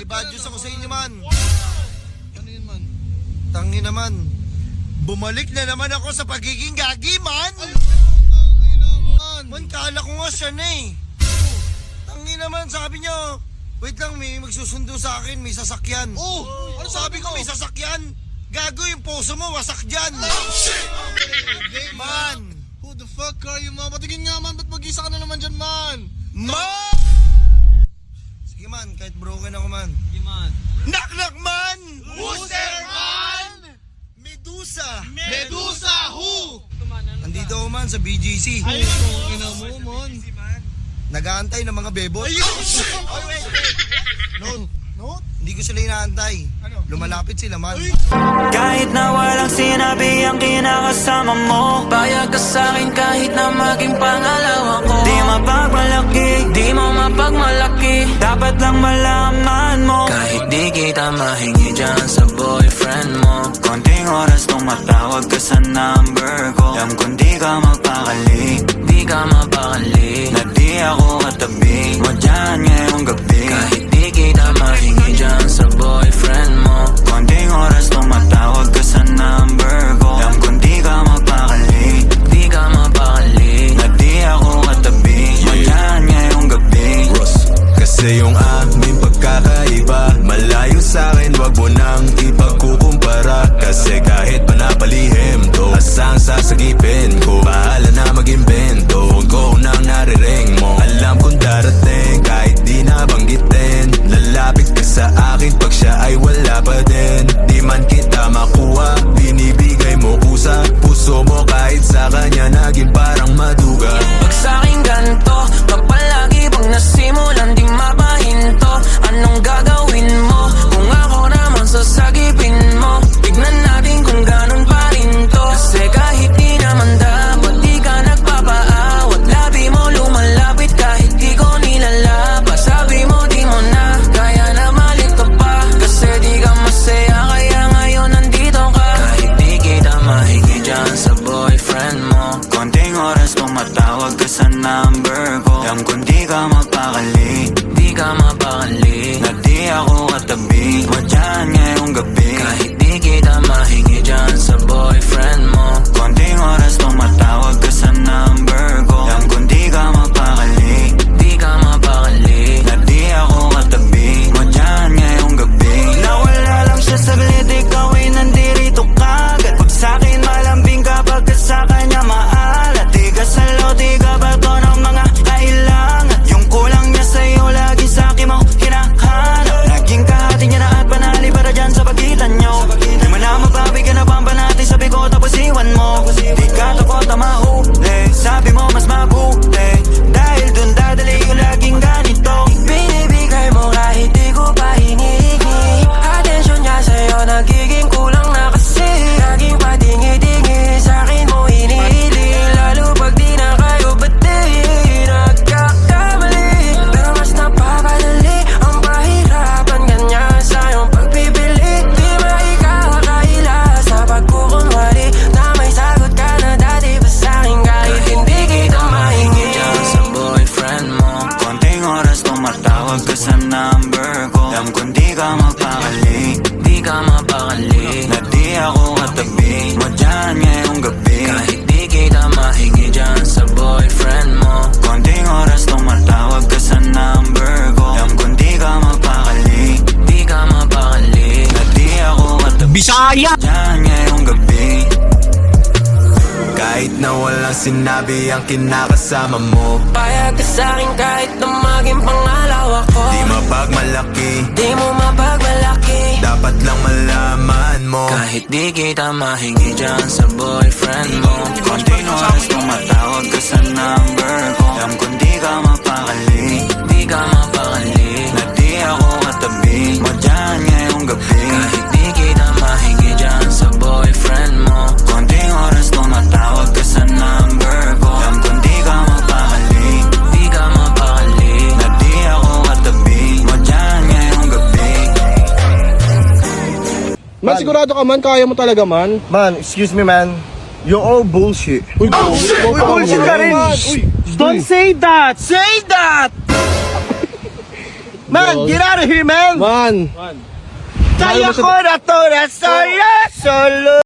bad news ako sa inyo, man. Ano yun, man? Tangi naman. Bumalik na naman ako sa pagiging gagi, man. Man, kala ko nga siya na eh. Tangi naman, sabi nyo. Wait lang, may magsusundo sa akin, may sasakyan. Oh! Ano sabi ko, may sasakyan? Gago yung puso mo, wasak dyan. Man! Who the fuck are you, man? Patingin nga, man. Ba't mag-isa ka na naman dyan, man? Man! Sige, man, kahit broken ako, man. Sige, man. Knock-knock, man! Who's there, man? Medusa! Medusa, who? Andito ako, man, sa BGC. Ay, itong ina mo, man. Nag-aantay ng mga bebot. No, hindi ko sila inaantay. Lumalapit sila, man. Kahit na walang sinabi ang kinakasama mo, payag ka sa'kin kahit na maging pangalawa ko. Di mapagmalaki, di mo mapagmalaki, dapat lang malaman mo. Kahit di kita mahingi dyan sa boyfriend mo, konting oras tumatawag ka sa number ko. Alam kung di ka magpakali, di ka mapakali, na di ako katabi mo dyan ngayong gabi. Kahit di kita mahingi dyan sa boyfriend mo, konting oras tumatawag ka sa number ko. Alam kung di ka mapakali, di ka mapakali, na di ako katabi mo dyan ngayong gabi. Kasi yung aming pagkakaiba malayo sa'kin, wag mo nang ipagkukumpara. Kasi kahit panapalihim to, asang sasagipin ko, bahala na mag-imbento. Huwag ko nang nariring mo, alam kong darating kahit di nabanggitin. Lalapit ka sa akin pag siya ay wala pa din. Di man kita makuha, binibigay mo kusa. Puso mo kahit sa kanya naging parang maduga. Pag sa'king ganto, kapag lagi pag nasimulan di mapahinto, anong gagawin mo kung ako naman sasagipin mo? Tignan natin kung ganun pa rin to. Kasi kahit di naman dapat di ka nagpapaawat, labi mo lumalapit kahit di ko nilalabas. Sabi mo di mo na kaya na malito pa, kasi di ka masaya kaya ngayon nandito ka. Kahit di kita mahingi dyan sa boyfriend mo, konting oras tumatawag ka sa number ko. Alam kung di ka mapakali, di ka mapakali, na di ako katabi mo dyan ngayong gabi. Kahit di kita mahingi dyan sa boyfriend mo, konting oras tumatawag ka sa number ko. Alam kung di ka mapakali, di ka mapakali, na di ako katabi mo dyan ngayong gabi. Nawala lang siya saglit, ikaw ay nandirito kagad. Pag sa'kin malambing kapag ka sa kanya maalat, di ka salo, di ka bato ng mga kailangan. Yung kulang niya sa'yo lagi sa'kin mo hinahanap. Naging kahati niya na at panali para dyan sa pagitan nyo. Di mo na mapabigyan na pamba natin, sabi ko tapos iwan mo. Di ka takot na mahuli, sabi mo mas mabuti, dahil dun dadali yung laging ganito. Binibigay mo kahit di ko pa hinihingi, atensyon niya sa'yo nagiging kulang na kasi. Laging patingi-tingi sa'kin mo hinihiling, lalo pag di na kayo bati. Nagkakamali, pero mas napapadali ang pahirapan kanya sa iyong pagpipili. Di maikakaila sa pagkukunwari na may sagot ka na dati pa sa'kin kahit hindi kita mahingi. Diyan sa boyfriend mo, konting oras tumatawag ka sa number ko. Alam kung di ka mapakali, di ka mapakali, na di ako katabi mo dyan ngayong gabi. Kahit di kita mahingi dyan sa boyfriend mo, konting oras tumatawag ka sa number ko. Alam kung di ka mapakali, di ka mapakali, na di ako katabi Bisaya! dyan ngayong gabi. Kahit na walang sinabi ang kinakasama mo, Payag ka sa'kin kahit na maging pangalawa ko. di mapagmalaki, Di mo mapagmalaki, dapat lang malaman mo. kahit di kita mahingi dyan sa boyfriend mo, konting oras tumatawag ka sa number ko. Alam kung di ka mapakali, di ka mapakali, na di ako katabi mo dyan ngayong gabi. Kahit di kita mahingi dyan sa boyfriend mo, konting oras tumatawag ka sa number ko. Alam kung di ka mapakali, di ka mapakali, na di ako katabi mo dyan ngayong gabi. Man, sigurado ka man, kaya mo talaga, man. Man, excuse me, man. You're all bullshit. Uy, bullshit ka rin. Don't say that! Say that! Man, get out of here, man! Man. Kaya ko na to na sa'yo solo.